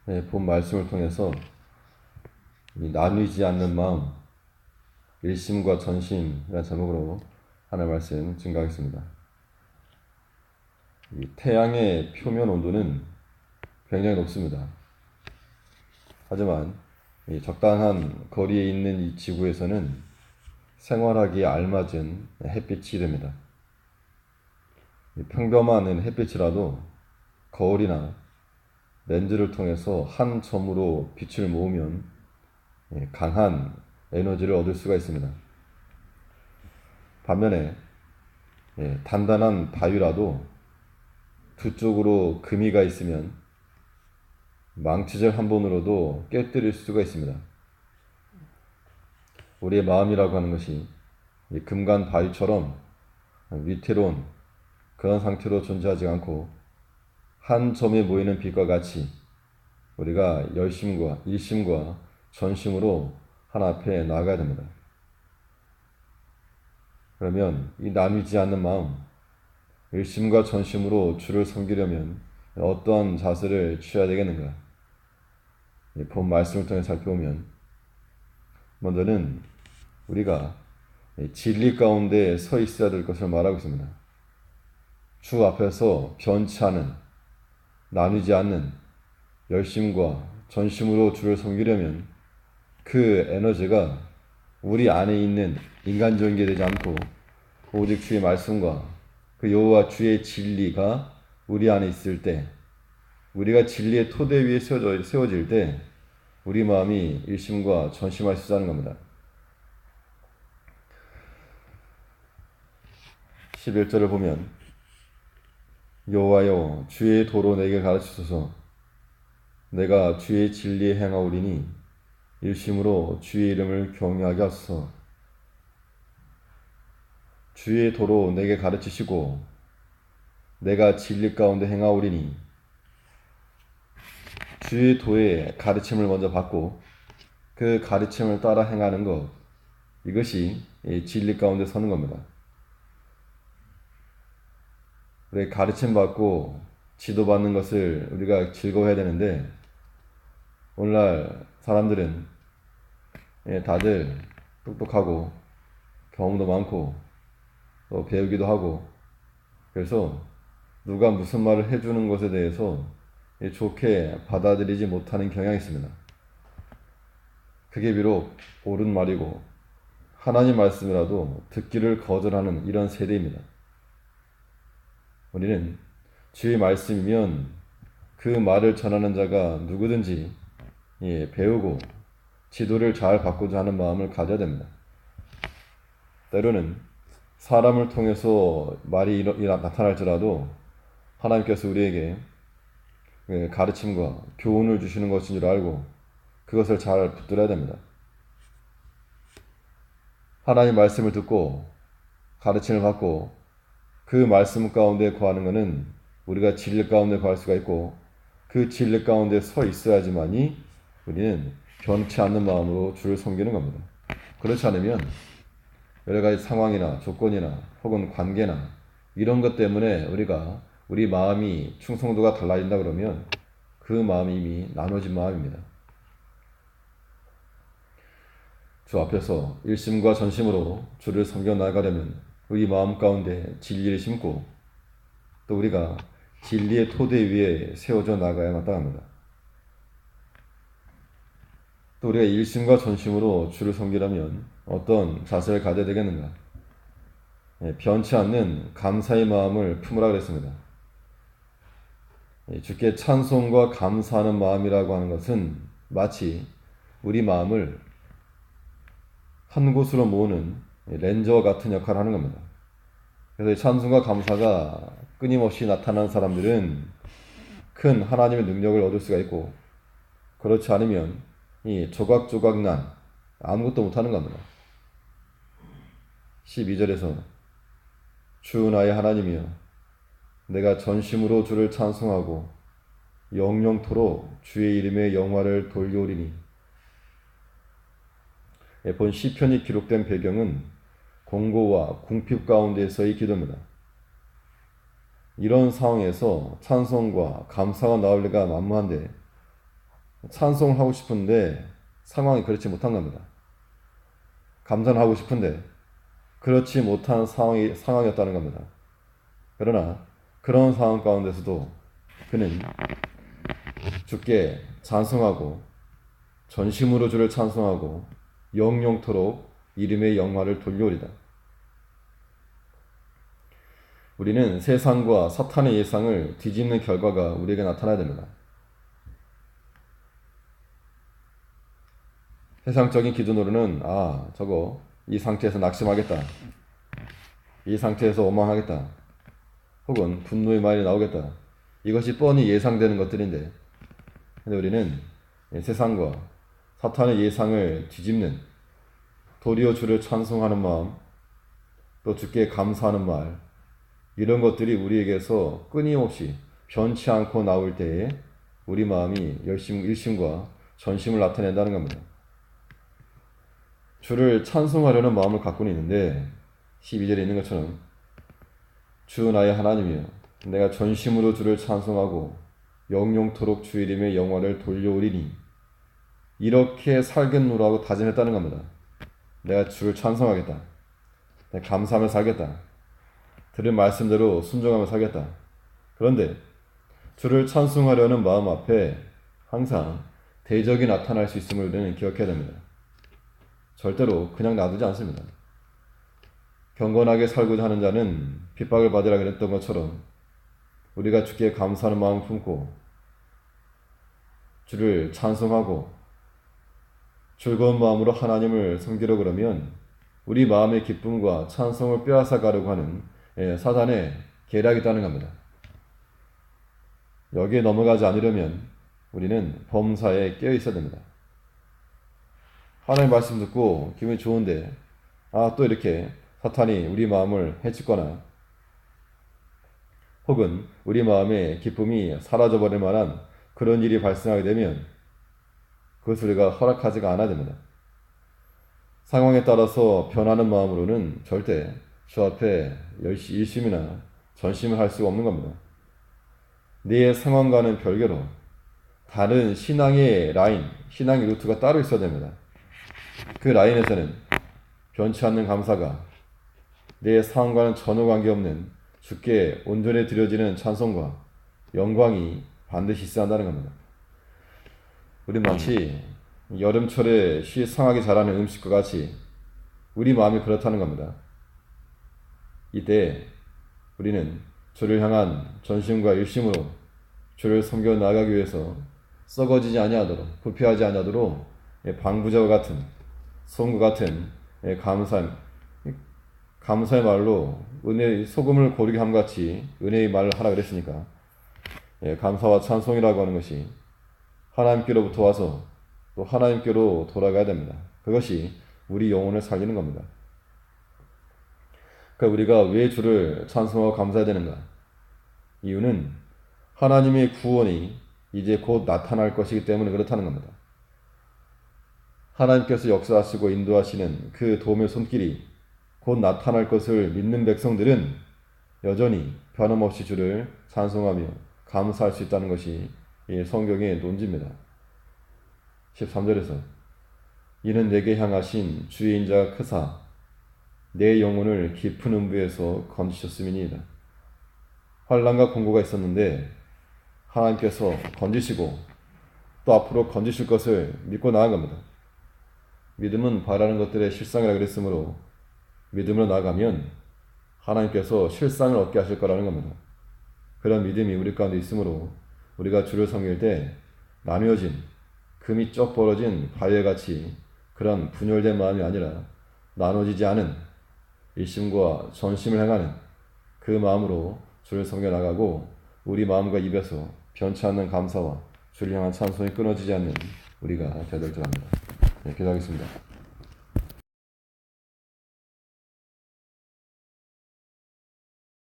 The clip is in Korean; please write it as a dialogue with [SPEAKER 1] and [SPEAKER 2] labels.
[SPEAKER 1] 본 말씀을 통해서 이 나뉘지 않는 마음, 일심과 전심이라는 제목으로 하나의 말씀 증가하겠습니다. 이 태양의 표면 온도는 굉장히 높습니다. 하지만 이 적당한 거리에 있는 이 지구에서는 생활하기에 알맞은 햇빛이 됩니다. 평범한 햇빛이라도 거울이나 렌즈를 통해서 한 점으로 빛을 모으면 강한 에너지를 얻을 수가 있습니다. 반면에 단단한 바위라도 두 쪽으로 금이가 있으면 망치질 한 번으로도 깨뜨릴 수가 있습니다. 우리의 마음이라고 하는 것이 금간 바위처럼 위태로운 그런 상태로 존재하지 않고 한 점에 모이는 빛과 같이 우리가 열심과 일심과 전심으로 하나 앞에 나아가야 됩니다. 그러면 이 나뉘지 않는 마음, 일심과 전심으로 주를 섬기려면 어떠한 자세를 취해야 되겠는가? 본 말씀을 통해 살펴보면 먼저는 우리가 진리 가운데 서 있어야 될 것을 말하고 있습니다. 주 앞에서 변치 않은, 나누지 않는 열심과 전심으로 주를 섬기려면 그 에너지가 우리 안에 있는 인간적인 게 되지 않고 오직 주의 말씀과 그 여호와 주의 진리가 우리 안에 있을 때, 우리가 진리의 토대 위에 세워질 때 우리 마음이 일심과 전심할 수 있다는 겁니다. 11절을 보면 여호와여 주의 도로 내게 가르치소서. 내가 주의 진리에 행하오리니 일심으로 주의 이름을 경외하게 하소서. 주의 도로 내게 가르치시고 내가 진리 가운데 행하오리니, 주의 도의 가르침을 먼저 받고 그 가르침을 따라 행하는 것, 이것이 진리 가운데 서는 겁니다. 우리 가르침 받고 지도받는 것을 우리가 즐거워해야 되는데 오늘날 사람들은 다들 똑똑하고 경험도 많고 또 배우기도 하고, 그래서 누가 무슨 말을 해주는 것에 대해서 좋게 받아들이지 못하는 경향이 있습니다. 그게 비록 옳은 말이고 하나님 말씀이라도 듣기를 거절하는 이런 세대입니다. 우리는 주의 말씀이면 그 말을 전하는 자가 누구든지 배우고 지도를 잘 받고자 하는 마음을 가져야 됩니다. 때로는 사람을 통해서 말이 나타날지라도 하나님께서 우리에게 가르침과 교훈을 주시는 것인 줄 알고 그것을 잘 붙들어야 됩니다. 하나님 말씀을 듣고 가르침을 받고 그 말씀 가운데 거하는 것은 우리가 진리 가운데 거할 수가 있고, 그 진리 가운데 서 있어야지만이 우리는 변치 않는 마음으로 주를 섬기는 겁니다. 그렇지 않으면 여러 가지 상황이나 조건이나 혹은 관계나 이런 것 때문에 우리 마음이 충성도가 달라진다 그러면 그 마음이 이미 나눠진 마음입니다. 주 앞에서 일심과 전심으로 주를 섬겨 나가려면 우리 마음 가운데 진리를 심고 또 우리가 진리의 토대 위에 세워져 나가야 마땅합니다. 또 우리가 일심과 전심으로 주를 섬기려면 어떤 자세를 가져야 되겠는가? 변치 않는 감사의 마음을 품으라 그랬습니다. 주께 찬송과 감사하는 마음이라고 하는 것은 마치 우리 마음을 한 곳으로 모으는 렌저와 같은 역할을 하는 겁니다. 그래서 찬송과 감사가 끊임없이 나타나는 사람들은 큰 하나님의 능력을 얻을 수가 있고, 그렇지 않으면 이 조각조각 난 아무것도 못하는 겁니다. 12절에서 주 나의 하나님이여 내가 전심으로 주를 찬송하고 영영토록 주의 이름의 영화를 돌려오리니. 본 시편이 기록된 배경은 공고와 궁핍 가운데서의 기도입니다. 이런 상황에서 찬송과 감사가 나올 리가 만무한데 찬송을 하고 싶은데 상황이 그렇지 못한 겁니다. 감사를 하고 싶은데 그렇지 못한 상황이었다는 겁니다. 그러나 그런 상황 가운데서도 그는 주께 찬송하고 전심으로 주를 찬송하고 영영토록 이름의 영광을 돌려오리다. 우리는 세상과 사탄의 예상을 뒤집는 결과가 우리에게 나타나야 됩니다. 세상적인 기준으로는 저거 이 상태에서 낙심하겠다, 이 상태에서 원망하겠다, 혹은 분노의 말이 나오겠다, 이것이 뻔히 예상되는 것들인데, 근데 우리는 세상과 사탄의 예상을 뒤집는, 도리어 주를 찬송하는 마음, 또 주께 감사하는 말, 이런 것들이 우리에게서 끊임없이 변치 않고 나올 때에 우리 마음이 일심과 전심을 나타낸다는 겁니다. 주를 찬송하려는 마음을 갖고는 있는데 12절에 있는 것처럼 주 나의 하나님이여 내가 전심으로 주를 찬송하고 영영토록 주 이름의 영광을 돌려오리니 이렇게 살겠노라고 다짐했다는 겁니다. 내가 주를 찬송하겠다. 내가 감사하며 살겠다. 들은 말씀대로 순종하며 살겠다. 그런데 주를 찬송하려는 마음 앞에 항상 대적이 나타날 수 있음을 우리는 기억해야 됩니다. 절대로 그냥 놔두지 않습니다. 경건하게 살고자 하는 자는 핍박을 받으라 그랬던 것처럼 우리가 주께 감사하는 마음을 품고 주를 찬송하고 즐거운 마음으로 하나님을 섬기려 그러면 우리 마음의 기쁨과 찬송을 빼앗아 가려고 하는 사단의 계략이 있다는 겁니다. 여기에 넘어가지 않으려면 우리는 범사에 깨어 있어야 됩니다. 하나님의 말씀 듣고 기분이 좋은데 또 이렇게 사탄이 우리 마음을 해치거나 혹은 우리 마음의 기쁨이 사라져버릴 만한 그런 일이 발생하게 되면 그것을 우리가 허락하지가 않아야 됩니다. 상황에 따라서 변하는 마음으로는 절대 주 앞에 일심이나 전심을 할 수가 없는 겁니다. 내 상황과는 별개로 다른 신앙의 라인, 신앙의 루트가 따로 있어야 됩니다. 그 라인에서는 변치 않는 감사가 내 상황과는 전혀 관계없는 주께 온전히 드려지는 찬송과 영광이 반드시 있어야 한다는 겁니다. 우린 마치 여름철에 상하게 자라는 음식과 같이 우리 마음이 그렇다는 겁니다. 이때 우리는 주를 향한 전심과 일심으로 주를 섬겨 나가기 위해서 썩어지지 아니하도록 부패하지 아니하도록 방부제와 같은 소금과 같은 감사의 말로 소금을 고르게 함같이 은혜의 말을 하라 그랬으니까 감사와 찬송이라고 하는 것이 하나님께로부터 와서 또 하나님께로 돌아가야 됩니다. 그것이 우리 영혼을 살리는 겁니다. 그러니까 우리가 왜 주를 찬송하고 감사해야 되는가? 이유는 하나님의 구원이 이제 곧 나타날 것이기 때문에 그렇다는 겁니다. 하나님께서 역사하시고 인도하시는 그 도움의 손길이 곧 나타날 것을 믿는 백성들은 여전히 변함없이 주를 찬송하며 감사할 수 있다는 것이 이 성경의 논지입니다. 13절에서 이는 내게 향하신 주의 인자가 크사 내 영혼을 깊은 음부에서 건지셨음이니이다. 환난과 공고가 있었는데 하나님께서 건지시고 또 앞으로 건지실 것을 믿고 나아간 겁니다. 믿음은 바라는 것들의 실상이라 그랬으므로 믿음으로 나아가면 하나님께서 실상을 얻게 하실 거라는 겁니다. 그런 믿음이 우리 가운데 있으므로 우리가 주를 섬길 때 나뉘어진 금이 쩍 벌어진 바위같이 그런 분열된 마음이 아니라 나눠지지 않은 일심과 전심을 행하는 그 마음으로 주를 섬겨 나가고 우리 마음과 입에서 변치 않는 감사와 주를 향한 찬송이 끊어지지 않는 우리가 되도록 합니다. 기도하겠습니다.